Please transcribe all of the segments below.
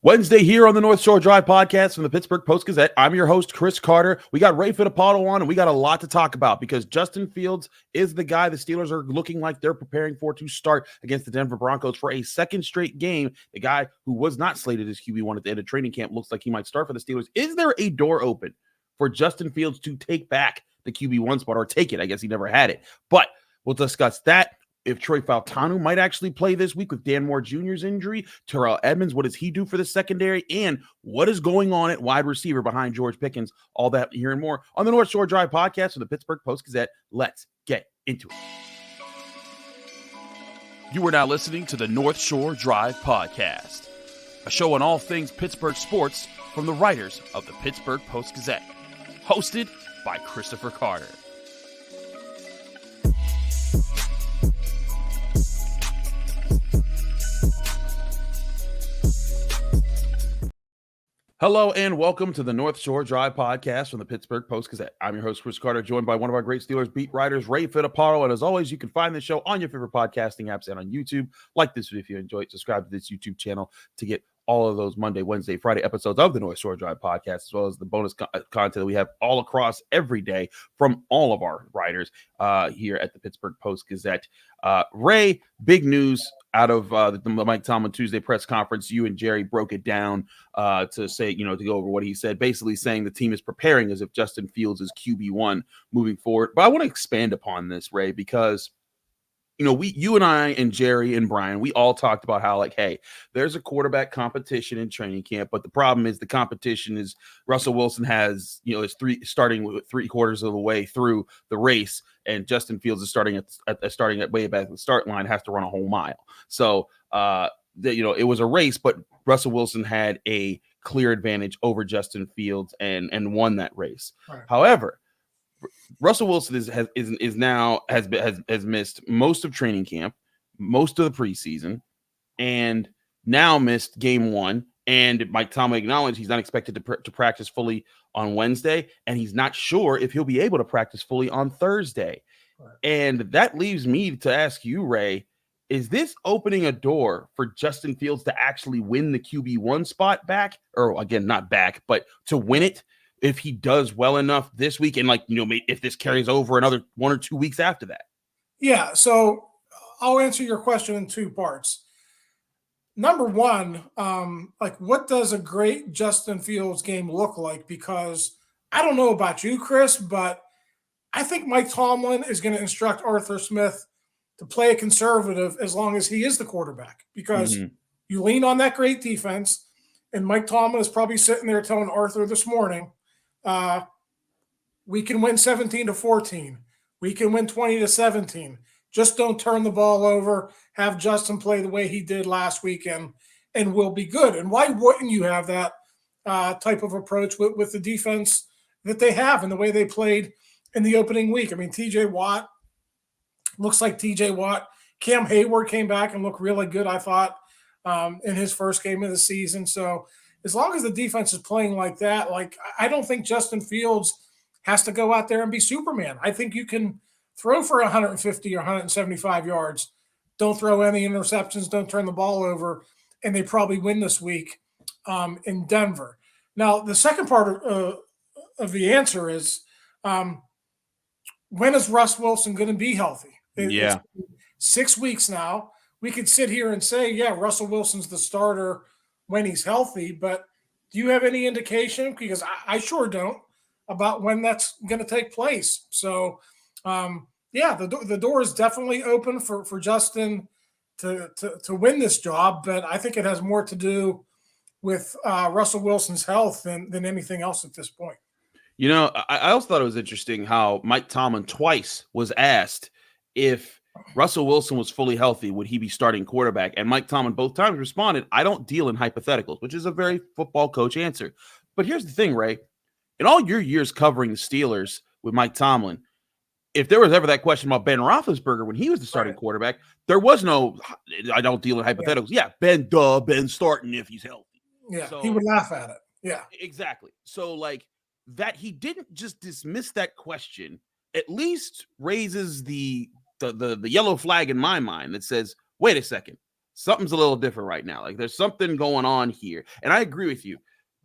Wednesday here on the North Shore Drive podcast from the Pittsburgh Post-Gazette. I'm your host, Chris Carter. We got Ray Fittipaldo on, and we got a lot to talk about because Justin Fields is the guy the Steelers are looking like they're preparing for to start against the Denver Broncos for a second straight game. The guy who was not slated as QB1 at the end of training camp looks like he might start for the Steelers. Is there a door open for Justin Fields to take back the QB1 spot, or take it? I guess he never had it. But we'll discuss that. If Troy Fautanu might actually play this week with Dan Moore Jr.'s injury, Terrell Edmunds, what does he do for the secondary? And what is going on at wide receiver behind George Pickens? All that here and more on the North Shore Drive podcast of the Pittsburgh Post-Gazette. Let's get into it. You are now listening to the North Shore Drive podcast, a show on all things Pittsburgh sports from the writers of the Pittsburgh Post-Gazette, hosted by Christopher Carter. Hello and welcome to the North Shore Drive podcast from the Pittsburgh Post-Gazette. I'm your host, Chris Carter, joined by one of our great Steelers beat writers, Ray Fittipaldo. And as always, you can find the show on your favorite podcasting apps and on YouTube. Like this video if you enjoy it. Subscribe to this YouTube channel to get all of those Monday, Wednesday, Friday episodes of the North Shore Drive podcast, as well as the bonus content that we have all across every day from all of our writers here at the Pittsburgh Post-Gazette. Ray, big news out of the Mike Tomlin Tuesday press conference. You and Jerry broke it down to say, to go over what he said, basically saying the team is preparing as if Justin Fields is QB1 moving forward. But I want to expand upon this, Ray, because you and I and Jerry and Brian, we all talked about how, hey, there's a quarterback competition in training camp, but the problem is the competition is Russell Wilson is starting with 3/4 of the way through the race, and Justin Fields is starting at way back at the start line, has to run a whole mile. So, it was a race, but Russell Wilson had a clear advantage over Justin Fields and won that race. Right. However, Russell Wilson has missed most of training camp, most of the preseason, and now missed game one. And Mike Tomlin acknowledged he's not expected to practice fully on Wednesday, and he's not sure if he'll be able to practice fully on Thursday. Right. And that leaves me to ask you, Ray, is this opening a door for Justin Fields to actually win the QB1 spot back? Or again, not back, but to win it? If he does well enough this week, and if this carries over another 1 or 2 weeks after that. Yeah, so I'll answer your question in two parts. Number one, what does a great Justin Fields game look like? Because I don't know about you, Chris, but I think Mike Tomlin is going to instruct Arthur Smith to play a conservative as long as he is the quarterback, because you lean on that great defense, and Mike Tomlin is probably sitting there telling Arthur this morning, we can win 17-14. We can win 20-17. Just don't turn the ball over. Have Justin play the way he did last weekend, and we'll be good. And why wouldn't you have that type of approach with the defense that they have and the way they played in the opening week? I mean, TJ Watt looks like TJ Watt. Cam Hayward came back and looked really good, I thought, in his first game of the season. So as long as the defense is playing like that, I don't think Justin Fields has to go out there and be Superman. I think you can throw for 150 or 175 yards. Don't throw any interceptions. Don't turn the ball over. And they probably win this week in Denver. Now, the second part of the answer is, when is Russ Wilson going to be healthy? It's 6 weeks now. We could sit here and say, yeah, Russell Wilson's the starter when he's healthy, but do you have any indication? Because I sure don't, about when that's going to take place. So, the door is definitely open for Justin to win this job, but I think it has more with Russell Wilson's health than anything else at this point. I also thought it was interesting how Mike Tomlin twice was asked if Russell Wilson was fully healthy, would he be starting quarterback? And Mike Tomlin both times responded, I don't deal in hypotheticals, which is a very football coach answer. But here's the thing, Ray. In all your years covering the Steelers with Mike Tomlin, if there was ever that question about Ben Roethlisberger when he was the starting quarterback, there was no, I don't deal in hypotheticals. Yeah, Ben's starting if he's healthy. Yeah, so, he would laugh at it. Yeah. Exactly. So, that he didn't just dismiss that question, at least raises the yellow flag in my mind that says, wait a second, something's a little different right now. Like there's something going on here. And I agree with you.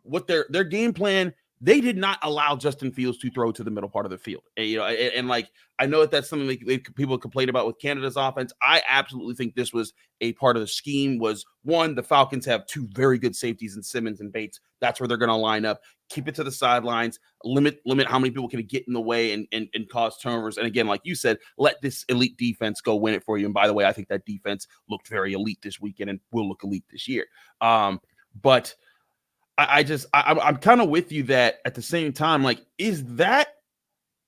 What their game plan, they did not allow Justin Fields to throw to the middle part of the field. And like I know that's something that people complain about with Canada's offense. I absolutely think this was a part of the scheme. Was one, the Falcons have two very good safeties in Simmons and Bates. That's where they're going to line up. Keep it to the sidelines. Limit how many people can get in the way and cause turnovers. And again, like you said, let this elite defense go win it for you. And by the way, I think that defense looked very elite this weekend and will look elite this year. But I'm kind of with you that at the same time, like, is that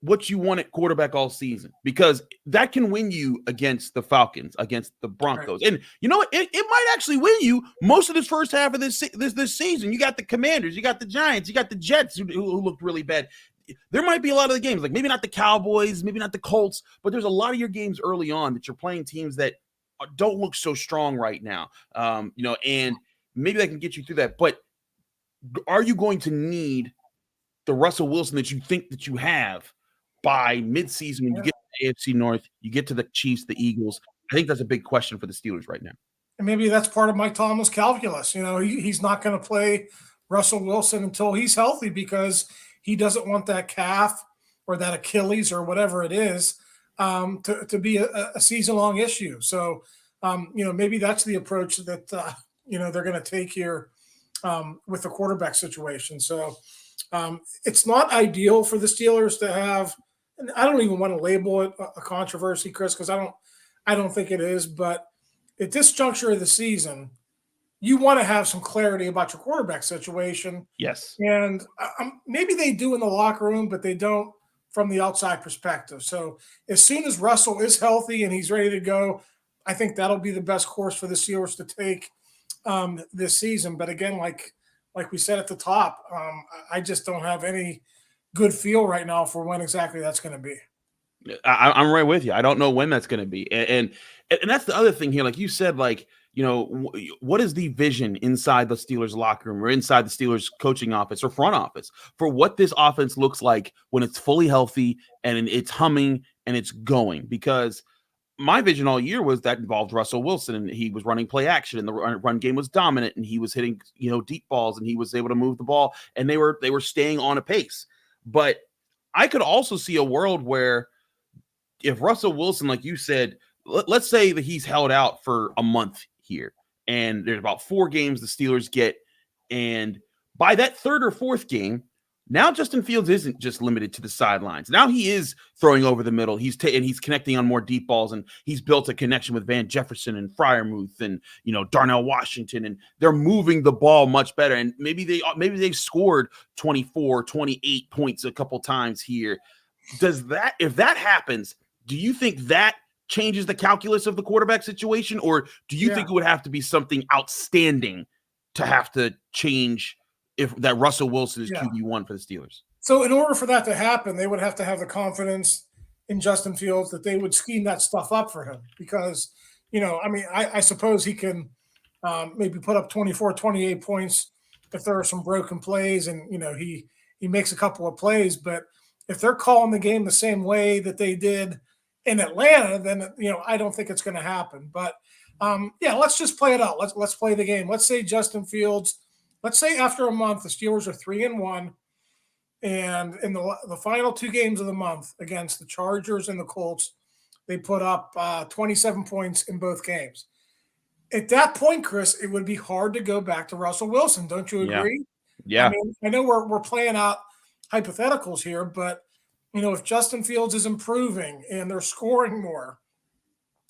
what you want at quarterback all season? Because that can win you against the Falcons, against the Broncos. Right. And you know what? It might actually win you most of this first half of this season. You got the Commanders, you got the Giants, you got the Jets who looked really bad. There might be a lot of the games, like maybe not the Cowboys, maybe not the Colts, but there's a lot of your games early on that you're playing teams that don't look so strong right now. And maybe that can get you through that. But are you going to need the Russell Wilson that you think that you have by midseason when you get to the AFC North, you get to the Chiefs, the Eagles? I think that's a big question for the Steelers right now. And maybe that's part of Mike Tomlin's calculus. He's not going to play Russell Wilson until he's healthy because he doesn't want that calf or that Achilles or whatever it is to be a season-long issue. So, maybe that's the approach that, they're going to take here with the quarterback situation. So it's not ideal for the Steelers to have, and I don't even want to label it a controversy, Chris, because I don't think it is. But at this juncture of the season, you want to have some clarity about your quarterback situation. Yes. And maybe they do in the locker room, but they don't from the outside perspective. So as soon as Russell is healthy and he's ready to go, I think that'll be the best course for the Steelers to take this season. But again, like we said at the top, I just don't have any good feel right now for when exactly that's going to be. I'm right with you. I don't know when that's going to be. And that's the other thing here. Like you said, like, what is the vision inside the Steelers locker room or inside the Steelers coaching office or front office for what this offense looks like when it's fully healthy and it's humming and it's going? Because my vision all year was that involved Russell Wilson, and he was running play action, and the run game was dominant, and he was hitting, deep balls, and he was able to move the ball, and they were staying on a pace. But I could also see a world where if Russell Wilson, like you said, let's say that he's held out for a month here, and there's about 4 games the Steelers get, and by that third or fourth game, now Justin Fields isn't just limited to the sidelines. Now he is throwing over the middle. He's connecting on more deep balls, and he's built a connection with Van Jefferson and Freiermuth and Darnell Washington, and they're moving the ball much better. And maybe they've scored 24, 28 points a couple times here. If that happens, do you think that changes the calculus of the quarterback situation, or do you think it would have to be something outstanding to have to change? If that Russell Wilson is QB1 for the Steelers. So in order for that to happen, they would have to have the confidence in Justin Fields that they would scheme that stuff up for him because, I suppose he can maybe put up 24, 28 points if there are some broken plays and, he makes a couple of plays. But if they're calling the game the same way that they did in Atlanta, then, I don't think it's going to happen. But, let's just play it out. Let's play the game. Let's say Justin Fields – let's say after a month, the Steelers are 3-1, and in the final 2 games of the month against the Chargers and the Colts, they put up 27 points in both games. At that point, Chris, it would be hard to go back to Russell Wilson. Don't you agree? Yeah. I know we're playing out hypotheticals here, but if Justin Fields is improving and they're scoring more,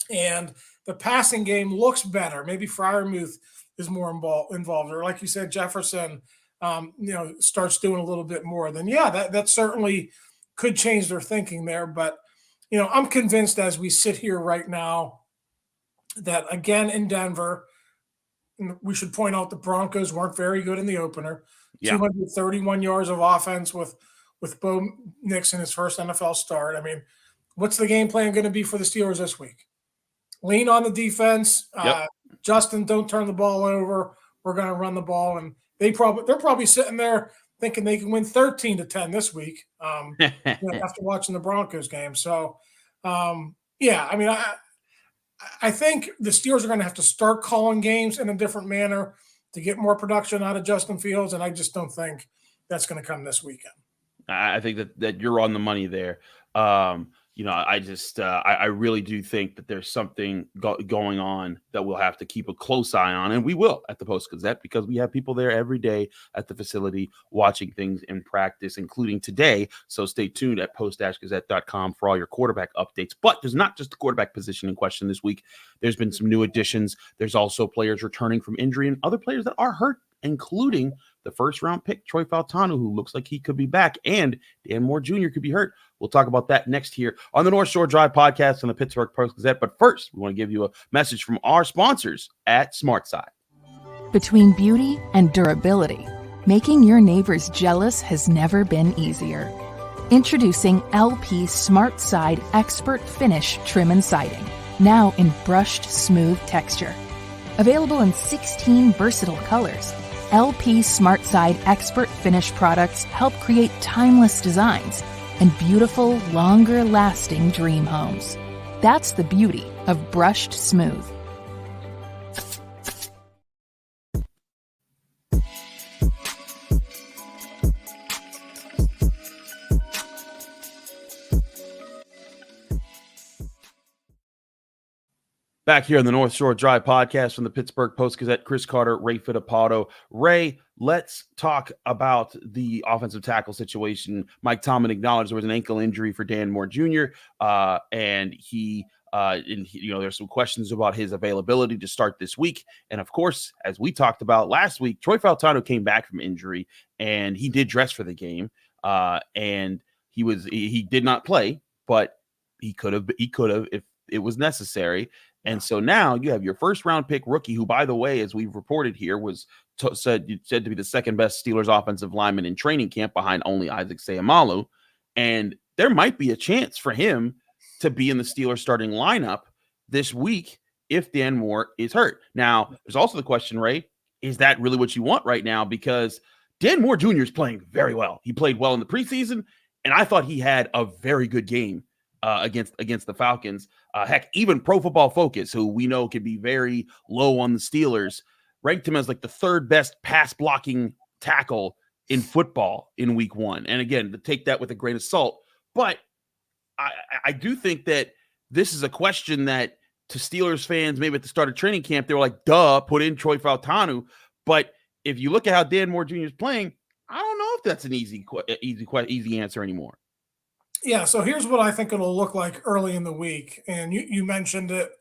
and the passing game looks better, maybe Freiermuth is more involved, or like you said, Jefferson, starts doing a little bit more, then that certainly could change their thinking there. But, I'm convinced as we sit here right now that again in Denver, we should point out the Broncos weren't very good in the opener. 231 yards of offense with Bo Nix in his first NFL start. I mean, what's the game plan going to be for the Steelers this week? Lean on the defense. Justin, don't turn the ball over. We're going to run the ball, and they're probably sitting there thinking they can win 13-10 this week after watching the Broncos game. So, I think the Steelers are going to have to start calling games in a different manner to get more production out of Justin Fields, and I just don't think that's going to come this weekend. I think that you're on the money there. I really do think that there's something going on that we'll have to keep a close eye on, and we will at the Post-Gazette, because we have people there every day at the facility watching things in practice, including today. So stay tuned at post-gazette.com for all your quarterback updates. But there's not just the quarterback position in question this week. There's been some new additions. There's also players returning from injury and other players that are hurt, including the first-round pick, Troy Fautanu, who looks like he could be back, and Dan Moore Jr. could be hurt. We'll talk about that next here on the North Shore Drive podcast on the Pittsburgh Post-Gazette. But first, we want to give you a message from our sponsors at SmartSide. Between beauty and durability, making your neighbors jealous has never been easier. Introducing LP SmartSide Expert Finish Trim and Siding, now in brushed smooth texture. Available in 16 versatile colors, LP SmartSide Expert Finish products help create timeless designs and beautiful, longer-lasting dream homes. That's the beauty of brushed smooth. Back here on the North Shore Drive podcast from the Pittsburgh Post-Gazette, Chris Carter, Ray Fittipaldo. Ray, let's talk about the offensive tackle situation. Mike Tomlin acknowledged there was an ankle injury for Dan Moore Jr., and there's some questions about his availability to start this week. And of course, as we talked about last week, Troy Fautanu came back from injury, and he did dress for the game, and he did not play, but he could have if it was necessary. And so now you have your first round pick rookie, who, by the way, as we've reported here, was said to be the second best Steelers offensive lineman in training camp behind only Isaac Seumalo. And there might be a chance for him to be in the Steelers starting lineup this week if Dan Moore is hurt. Now, there's also the question, Ray, is that really what you want right now? Because Dan Moore Jr. is playing very well. He played well in the preseason, and I thought he had a very good game against the Falcons. Heck, even Pro Football Focus, who we know can be very low on the Steelers, ranked him as like the third best pass blocking tackle in football in week 1. And again, to take that with a grain of salt. But I do think that this is a question that to Steelers fans, maybe at the start of training camp, they were like, duh, put in Troy Fautanu. But if you look at how Dan Moore Jr. is playing, I don't know if that's an easy answer anymore. Yeah, so here's what I think it'll look like early in the week. And you mentioned it.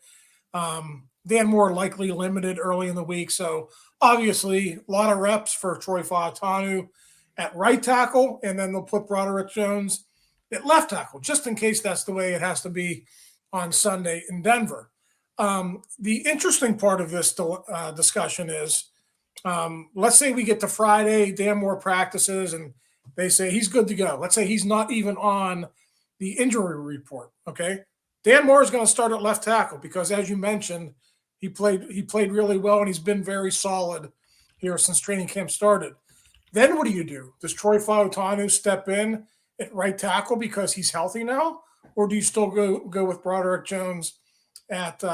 Dan Moore likely limited early in the week. So obviously a lot of reps for Troy Fautanu at right tackle, and then they'll put Broderick Jones at left tackle, just in case that's the way it has to be on Sunday in Denver. The interesting part of this discussion is, let's say we get to Friday, Dan Moore practices, and they say he's good to go. Let's say he's not even on the injury report, okay? Dan Moore is going to start at left tackle because, as you mentioned, he played really well, and he's been very solid here since training camp started. Then what do? Does Troy Fautanu step in at right tackle because he's healthy now, or do you still go with Broderick Jones at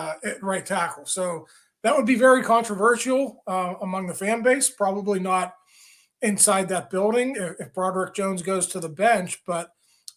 right tackle? So that would be very controversial among the fan base, probably not inside that building if Broderick Jones goes to the bench, but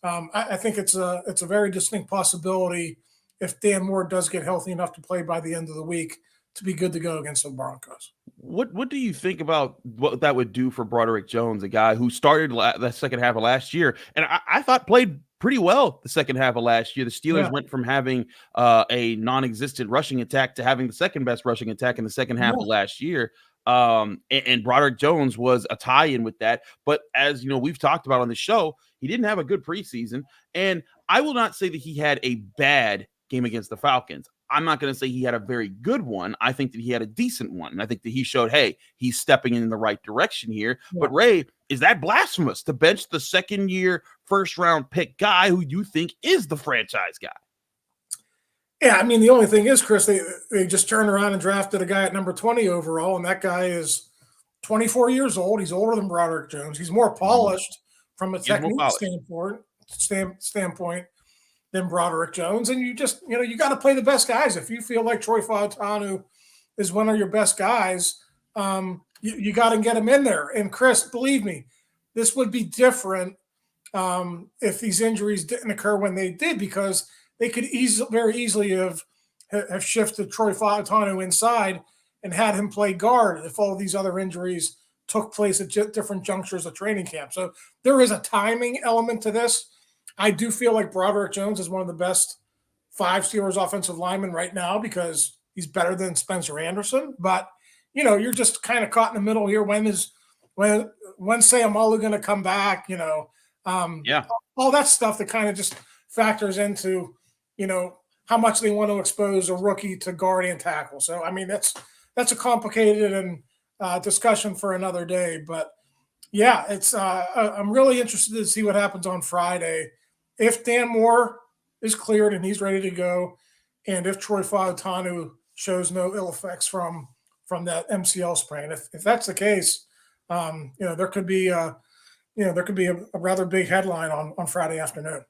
I think it's a very distinct possibility if Dan Moore does get healthy enough to play by the end of the week to be good to go against the Broncos. What do you think about what that would do for Broderick Jones, a guy who started the second half of last year, and I thought played pretty well the second half of last year? The Steelers went from having a non-existent rushing attack to having the second best rushing attack in the second half of last year. And Broderick Jones was a tie-in with that. But as you know, we've talked about on the show, he didn't have a good preseason. And I will not say that he had a bad game against the Falcons. I'm not going to say he had a very good one. I think that he had a decent one. And I think that he showed, hey, he's stepping in the right direction here. Yeah. But Ray, is that blasphemous to bench the second-year first-round pick guy who you think is the franchise guy? Yeah, I mean, the only thing is, Chris, they just turned around and drafted a guy at number 20 overall, and that guy is 24 years old. He's older than Broderick Jones. He's more polished from a technique standpoint than Broderick Jones. And you just, you got to play the best guys. If you feel like Troy Fautanu is one of your best guys, you got to get him in there. And Chris, believe me, this would be different if these injuries didn't occur when they did, because they could very easily have shifted Troy Fautanu inside and had him play guard if all of these other injuries took place at different junctures of training camp. So there is a timing element to this. I do feel like Broderick Jones is one of the best 5 Steelers offensive linemen right now because he's better than Spencer Anderson. But, you're just kind of caught in the middle here. When's Sayamalu going to come back? All that stuff that kind of just factors into, how much they want to expose a rookie to guard and tackle. So, I mean, that's a complicated and discussion for another day. But, yeah, I'm really interested to see what happens on Friday. If Dan Moore is cleared and he's ready to go, and if Troy Fautanu shows no ill effects from that MCL sprain, if that's the case, there could be a rather big headline on Friday afternoon.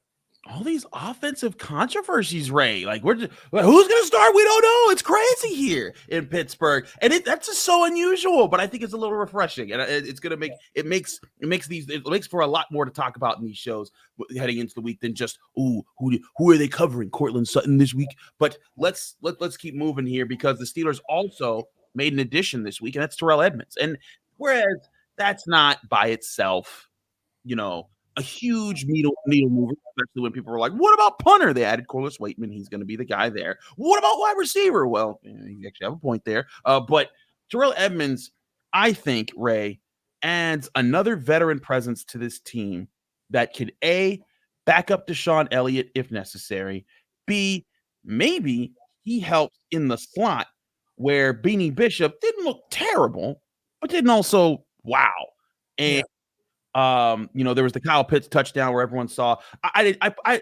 All these offensive controversies, Ray. Like, who's going to start? We don't know. It's crazy here in Pittsburgh, and that's just so unusual. But I think it's a little refreshing, and it's going to make it makes for a lot more to talk about in these shows heading into the week than just who are they covering? Cortland Sutton this week. But let's keep moving here, because the Steelers also made an addition this week, and that's Terrell Edmunds. And whereas that's not by itself, a huge needle mover, especially when people were like, what about punter? They added Corliss Waitman. He's going to be the guy there. What about wide receiver? Well, you actually have a point there. But Terrell Edmunds, I think, Ray, adds another veteran presence to this team that could, A, back up Deshaun Elliott if necessary, B, maybe he helps in the slot where Beanie Bishop didn't look terrible, but didn't also wow. And there was the Kyle Pitts touchdown where everyone saw. I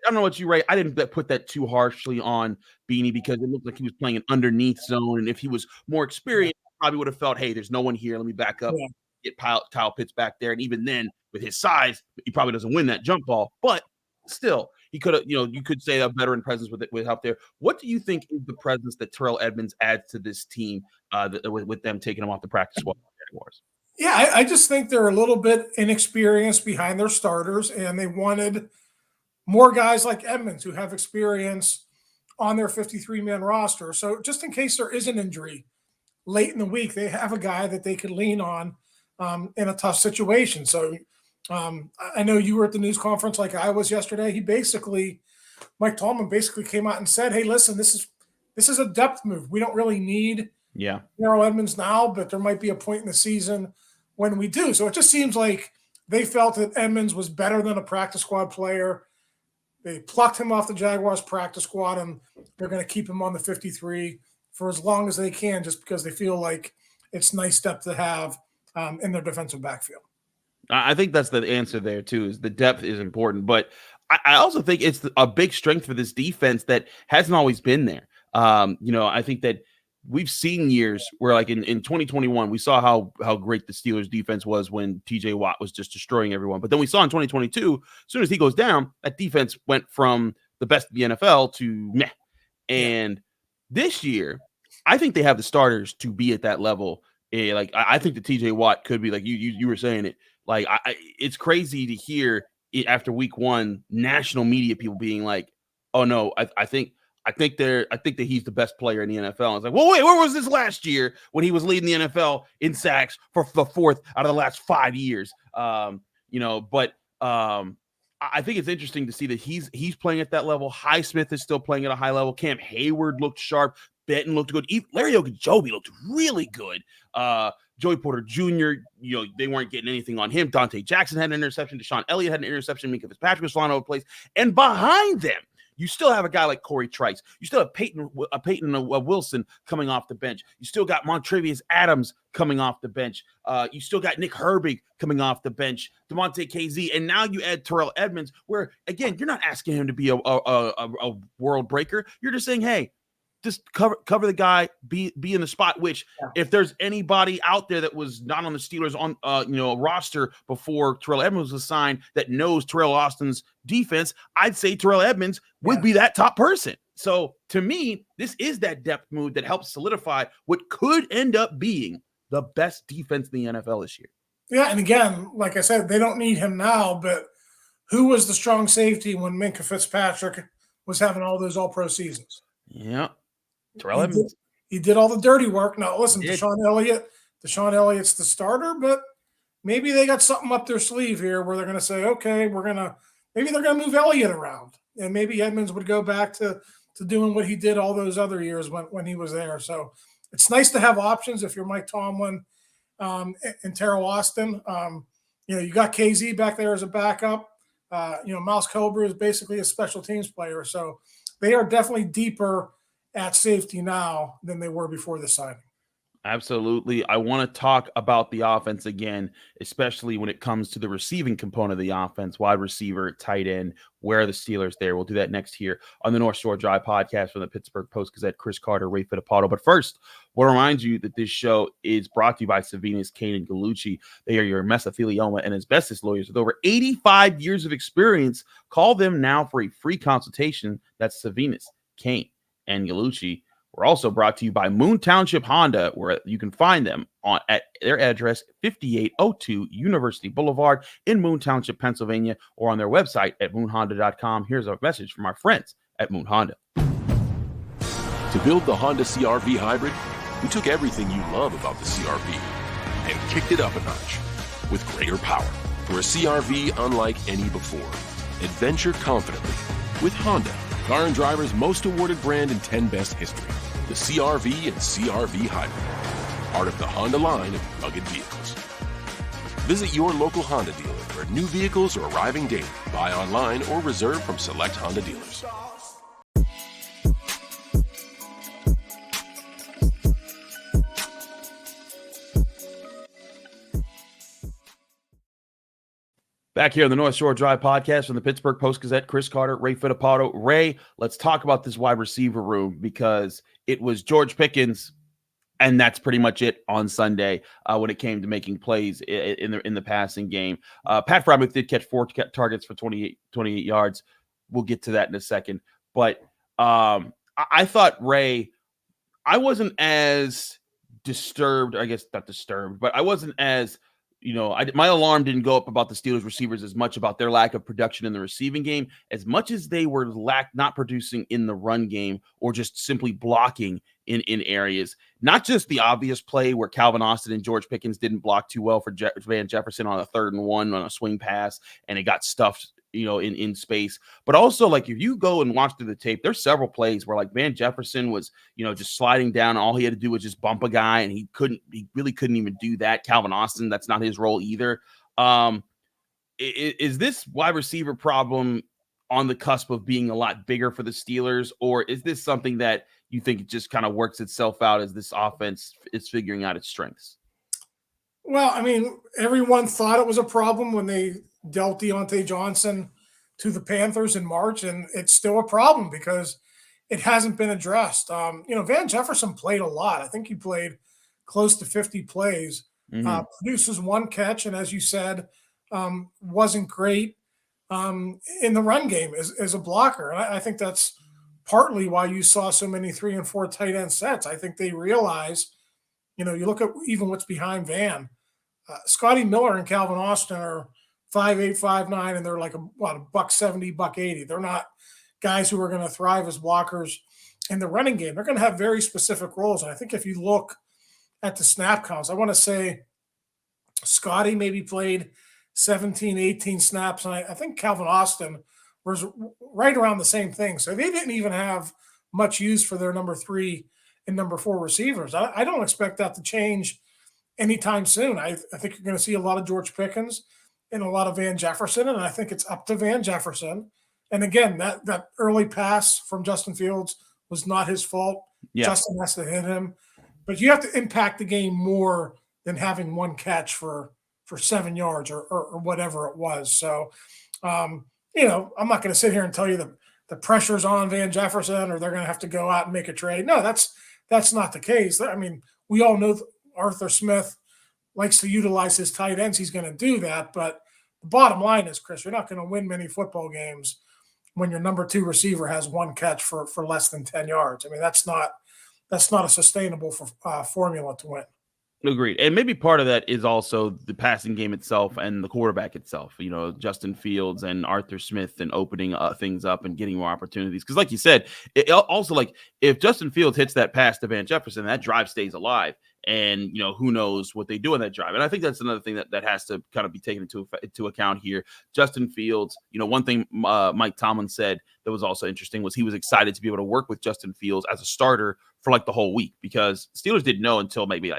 don't know what you, Ray. I didn't put that too harshly on Beanie because it looked like he was playing an underneath zone, and if he was more experienced, I probably would have felt, hey, there's no one here. Let me back up, get Kyle Pitts back there, and even then, with his size, he probably doesn't win that jump ball. But still, he could have. You could say a veteran presence with out there. What do you think is the presence that Terrell Edmunds adds to this team with them taking him off the practice squad? Yeah, I just think they're a little bit inexperienced behind their starters, and they wanted more guys like Edmunds who have experience on their 53-man roster. So just in case there is an injury late in the week, they have a guy that they could lean on in a tough situation. So I know you were at the news conference like I was yesterday. Mike Tomlin basically came out and said, hey, listen, this is a depth move. We don't really need Terrell Edmunds now, but there might be a point in the season when we do. So it just seems like they felt that Edmunds was better than a practice squad player. They plucked him off the Jaguars practice squad, and they're going to keep him on the 53 for as long as they can, just because they feel like it's nice depth to have in their defensive backfield. I think that's the answer there too, is the depth is important. But I also think it's a big strength for this defense that hasn't always been there. I think that we've seen years where, like in 2021, we saw how great the Steelers defense was when TJ Watt was just destroying everyone. But then we saw in 2022, as soon as he goes down, that defense went from the best of the NFL to meh. And this year, I think they have the starters to be at that level. I think that TJ Watt could be, like you were saying it. Like it's crazy to hear after week one, national media people being like, "Oh no, I think that he's the best player in the NFL." I was like, well, wait, where was this last year when he was leading the NFL in sacks for the 4th out of the last 5 years? But I think it's interesting to see that he's playing at that level. Highsmith is still playing at a high level. Cam Hayward looked sharp. Benton looked good. Larry Ogunjobi looked really good. Joey Porter Jr., they weren't getting anything on him. Dante Jackson had an interception. Deshaun Elliott had an interception. Minka Fitzpatrick was flying over the place. And behind them, you still have a guy like Corey Trice. You still have Peyton Wilson coming off the bench. You still got Montrevious Adams coming off the bench. You still got Nick Herbig coming off the bench, DeMonte KZ, and now you add Terrell Edmunds, where, again, you're not asking him to be a world breaker. You're just saying, hey, cover the guy, be in the spot. Which, if there's anybody out there that was not on the Steelers on a roster before Terrell Edmunds was signed that knows Terrell Austin's defense, I'd say Terrell Edmunds would be that top person. So to me, this is that depth move that helps solidify what could end up being the best defense in the NFL this year. Yeah, and again, like I said, they don't need him now, but who was the strong safety when Minkah Fitzpatrick was having all those all-pro seasons? Yeah. Terrell Edmunds. He did all the dirty work. Now, listen, Deshaun Elliott's the starter, but maybe they got something up their sleeve here where they're going to say, okay, maybe they're going to move Elliott around, and maybe Edmunds would go back to doing what he did all those other years when he was there. So it's nice to have options if you're Mike Tomlin and Terrell Austin. You got KZ back there as a backup. Miles Colbert is basically a special teams player. So they are definitely deeper at safety now than they were before the signing. Absolutely. I want to talk about the offense again, especially when it comes to the receiving component of the offense, wide receiver, tight end. Where are the Steelers there? We'll do that next here on the North Shore Drive podcast from the Pittsburgh Post-Gazette. Chris Carter, Ray Fittipaldo. But first, we'll remind you that this show is brought to you by Savinas, Kane, and Gallucci. They are your mesothelioma and asbestos lawyers with over 85 years of experience. Call them now for a free consultation. That's Savinas, Kane, and Gallucci. We're also brought to you by Moon Township Honda, where you can find them at their address, 5802 University Boulevard in Moon Township, Pennsylvania, or on their website at moonhonda.com. Here's a message from our friends at Moon Honda. To build the Honda CR-V Hybrid, we took everything you love about the CR-V and kicked it up a notch with greater power for a CR-V unlike any before. Adventure confidently with Honda, Car and Driver's most awarded brand in 10 Best history. The CR-V and CR-V Hybrid, part of the Honda line of rugged vehicles. Visit your local Honda dealer where new vehicles are arriving daily. Buy online or reserve from select Honda dealers. Back here on the North Shore Drive podcast from the Pittsburgh Post-Gazette, Chris Carter, Ray Fittipaldo. Ray, let's talk about this wide receiver room because it was George Pickens, and that's pretty much it on Sunday when it came to making plays in the passing game. Pat Freiermuth did catch 4 targets for 28 yards. We'll get to that in a second. But I thought, Ray, I wasn't as disturbed, I guess not disturbed, but I wasn't as my alarm didn't go up about the Steelers receivers as much about their lack of production in the receiving game, as much as they were not producing in the run game or just simply blocking in areas. Not just the obvious play where Calvin Austin and George Pickens didn't block too well for Van Jefferson on a 3rd and 1 on a swing pass, and it got stuffed in space. But also, like, if you go and watch through the tape, there's several plays where, like, Van Jefferson was, just sliding down. All he had to do was just bump a guy, and he really couldn't even do that. Calvin Austin, that's not his role either. Is this wide receiver problem on the cusp of being a lot bigger for the Steelers, or is this something that you think it just kind of works itself out as this offense is figuring out its strengths? Well, I mean, everyone thought it was a problem when they dealt Deontay Johnson to the Panthers in March, and it's still a problem because it hasn't been addressed. Van Jefferson played a lot. I think he played close to 50 plays, produces 1 catch, and as you said, wasn't great in the run game as a blocker. And I think that's partly why you saw so many 3 and 4 tight end sets. I think they realize, you look at even what's behind Van. Scotty Miller and Calvin Austin are 5'8", 5'9", and they're like a $170, $180. They're not guys who are going to thrive as blockers in the running game. They're going to have very specific roles. And I think if you look at the snap counts, I want to say Scotty maybe played 17, 18 snaps. And I think Calvin Austin was right around the same thing. So they didn't even have much use for their number 3 and number 4 receivers. I don't expect that to change anytime soon. I think you're going to see a lot of George Pickens and a lot of Van Jefferson, and I think it's up to Van Jefferson. And again, that early pass from Justin Fields was not his fault. Yeah. Justin has to hit him. But you have to impact the game more than having 1 catch for 7 yards or whatever it was. So, I'm not going to sit here and tell you the pressure's on Van Jefferson or they're going to have to go out and make a trade. No, that's not the case. I mean, we all know Arthur Smith likes to utilize his tight ends. He's going to do that. But the bottom line is, Chris, you're not going to win many football games when your number 2 receiver has 1 catch for less than 10 yards. I mean, that's not a sustainable formula to win. Agreed. And maybe part of that is also the passing game itself and the quarterback itself, Justin Fields and Arthur Smith and opening things up and getting more opportunities. Because like you said, it also, like, if Justin Fields hits that pass to Van Jefferson, that drive stays alive. And, who knows what they do on that drive. And I think that's another thing that has to kind of be taken into account here. Justin Fields, one thing Mike Tomlin said that was also interesting was he was excited to be able to work with Justin Fields as a starter for like the whole week, because Steelers didn't know until maybe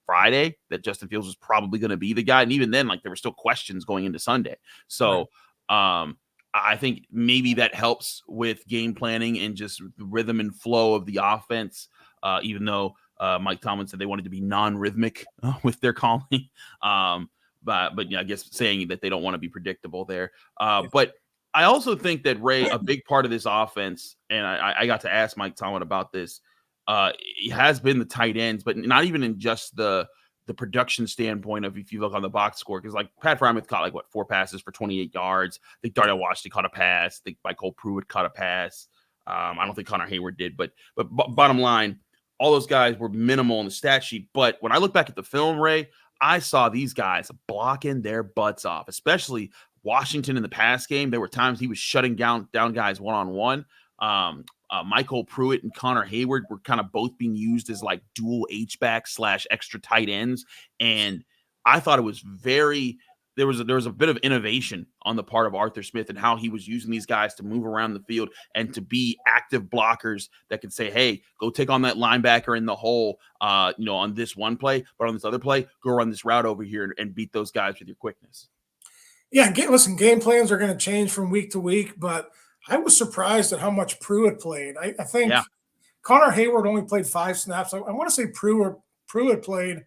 Friday that Justin Fields was probably going to be the guy. And even then, there were still questions going into Sunday. So I think maybe that helps with game planning and just the rhythm and flow of the offense, even though Mike Tomlin said they wanted to be non-rhythmic with their calling. But I guess saying that they don't want to be predictable there. But I also think that, Ray, a big part of this offense, and I got to ask Mike Tomlin about this, it has been the tight ends, but not even in just the production standpoint of, if you look on the box score, because Pat Frymuth caught 4 passes for 28 yards. I think Darnell Washington caught a pass. I think Michael Pruitt caught a pass. I don't think Connor Hayward did, but bottom line, all those guys were minimal in the stat sheet. But when I look back at the film, Ray, I saw these guys blocking their butts off, especially Washington in the pass game. There were times he was shutting down guys one-on-one. Michael Pruitt and Connor Hayward were kind of both being used as dual H-back / extra tight ends. And I thought it was there was a bit of innovation on the part of Arthur Smith and how he was using these guys to move around the field and to be active blockers that could say, hey, go take on that linebacker in the hole, on this one play, but on this other play, go run this route over here and beat those guys with your quickness. Yeah, listen, game plans are going to change from week to week, but I was surprised at how much Pruitt played. I think Connor Hayward only played 5 snaps. I want to say Pruitt played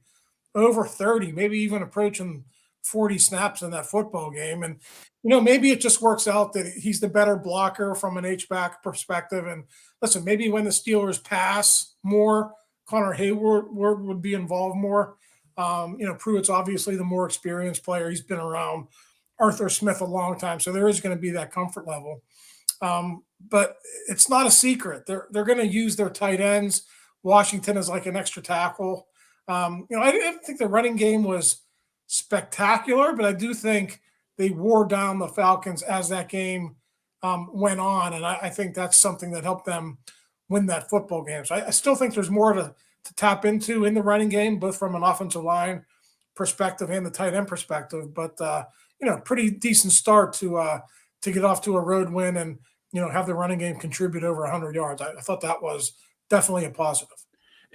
over 30, maybe even approaching 40 snaps in that football game. And, maybe it just works out that he's the better blocker from an H-back perspective. And listen, maybe when the Steelers pass more, Connor Hayward would be involved more. Pruitt's obviously the more experienced player. He's been around Arthur Smith a long time, so there is going to be that comfort level. But it's not a secret. They're going to use their tight ends. Washington is like an extra tackle. I didn't think the running game was spectacular, but I do think they wore down the Falcons as that game went on, and I think that's something that helped them win that football game. So I still think there's more to tap into in the running game, both from an offensive line perspective and the tight end perspective. But pretty decent start to get off to a road win and have the running game contribute over 100 yards. I thought that was definitely a positive.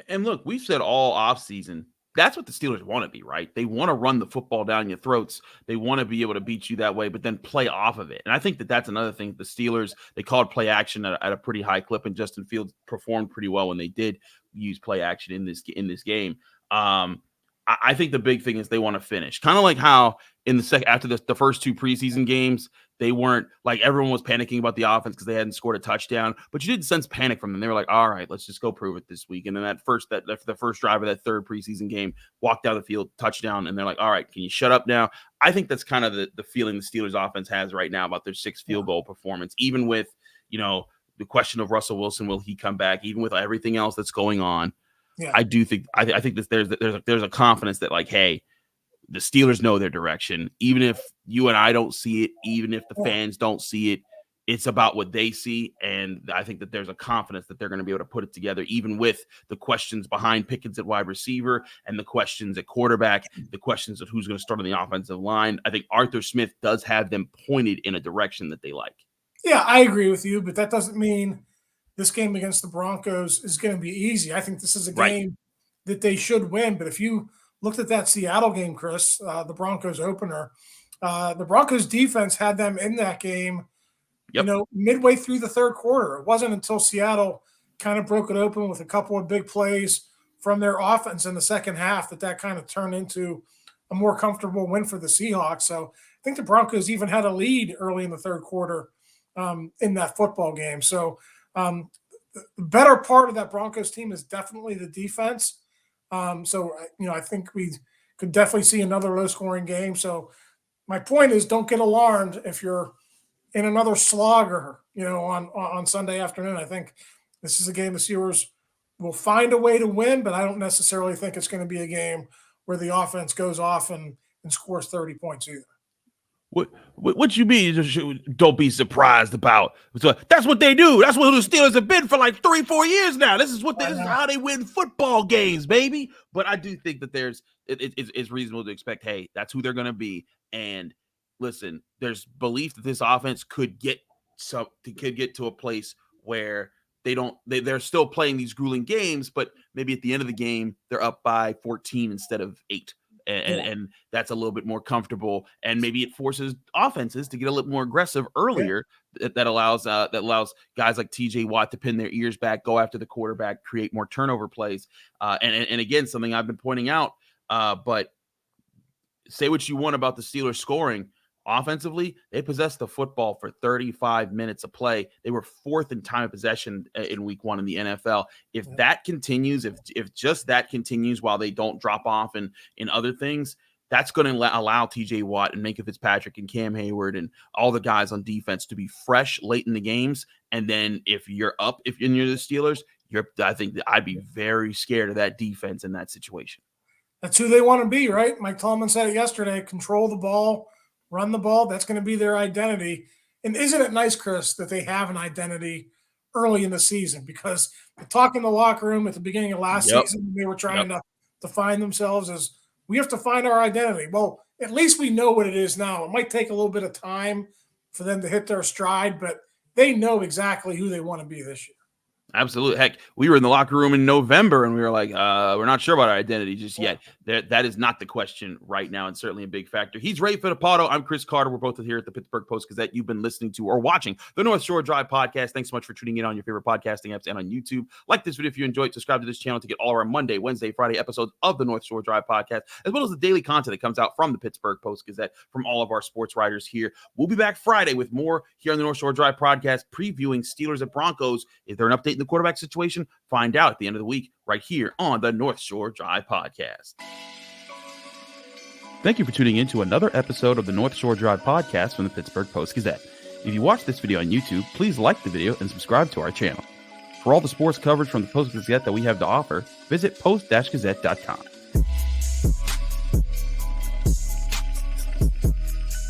And look, we've said all offseason, that's what the Steelers want to be, right? They want to run the football down your throats. They want to be able to beat you that way, but then play off of it. And I think that's another thing. The Steelers, they called play action at a pretty high clip, and Justin Fields performed pretty well when they did use play action in this game. I think the big thing is they want to finish. Kind of like how in after the first 2 preseason games, they weren't everyone was panicking about the offense because they hadn't scored a touchdown, but you didn't sense panic from them. They were like, all right, let's just go prove it this week. And then the first drive of that 3rd preseason game, walked down the field, touchdown, and they're like, all right, can you shut up now? I think that's kind of the feeling the Steelers offense has right now about their 6 field goal performance, even with, the question of Russell Wilson, will he come back, even with everything else that's going on. Yeah. I do think I think that there's a confidence that hey, the Steelers know their direction. Even if you and I don't see it, even if the fans don't see it, it's about what they see. And I think that there's a confidence that they're going to be able to put it together, even with the questions behind Pickens at wide receiver and the questions at quarterback, the questions of who's going to start on the offensive line. I think Arthur Smith does have them pointed in a direction that they like. Yeah, I agree with you, but that doesn't mean this game against the Broncos is going to be easy. I think this is a game that they should win. But if you looked at that Seattle game, Chris, the Broncos opener, the Broncos defense had them in that game, midway through the 3rd quarter. It wasn't until Seattle kind of broke it open with a couple of big plays from their offense in the second half that kind of turned into a more comfortable win for the Seahawks. So I think the Broncos even had a lead early in the 3rd quarter in that football game. So the better part of that Broncos team is definitely the defense. So I think we could definitely see another low-scoring game. So my point is, don't get alarmed if you're in another slogger, on Sunday afternoon. I think this is a game the Steelers will find a way to win, but I don't necessarily think it's going to be a game where the offense goes off and scores 30 points either. What you mean? Don't be surprised about. So that's what they do. That's what the Steelers have been for like 3-4 years now. This is how they win football games, baby. But I do think that it's reasonable to expect, hey, that's who they're going to be. And listen, there's belief that this offense could get to a place where they're still playing these grueling games, but maybe at the end of the game they're up by 14 instead of 8. And that's a little bit more comfortable, and maybe it forces offenses to get a little more aggressive earlier. That allows guys like TJ Watt to pin their ears back, go after the quarterback, create more turnover plays. And again, something I've been pointing out. But say what you want about the Steelers scoring. Offensively, they possessed the football for 35 minutes of play. They were 4th in time of possession in week 1 in the NFL. If that continues, if just that continues while they don't drop off in other things, that's going to allow TJ Watt and Minkah Fitzpatrick and Cam Hayward and all the guys on defense to be fresh late in the games. And then if you're the Steelers, I think that I'd be very scared of that defense in that situation. That's who they want to be, right? Mike Tomlin said it yesterday, control the ball, run the ball. That's going to be their identity. And isn't it nice, Chris, that they have an identity early in the season? Because the talk in the locker room at the beginning of last season, they were trying to find themselves as, we have to find our identity. Well, at least we know what it is now. It might take a little bit of time for them to hit their stride, but they know exactly who they want to be this year. Absolutely. Heck, we were in the locker room in November and we were like, we're not sure about our identity just yet. That is not the question right now, and certainly a big factor. He's Ray Fittipaldo. I'm Chris Carter. We're both here at the Pittsburgh Post-Gazette. You've been listening to or watching the North Shore Drive podcast. Thanks so much for tuning in on your favorite podcasting apps and on YouTube. Like this video if you enjoyed. Subscribe to this channel to get all of our Monday, Wednesday, Friday episodes of the North Shore Drive podcast, as well as the daily content that comes out from the Pittsburgh Post-Gazette from all of our sports writers here. We'll be back Friday with more here on the North Shore Drive podcast, previewing Steelers and Broncos. Is there an update in the quarterback situation? Find out at the end of the week right here on the North Shore Drive podcast. Thank you for tuning in to another episode of the North Shore Drive podcast from the Pittsburgh Post-Gazette. If you watch this video on YouTube, please like the video and subscribe to our channel. For all the sports coverage from the Post-Gazette that we have to offer, visit post-gazette.com.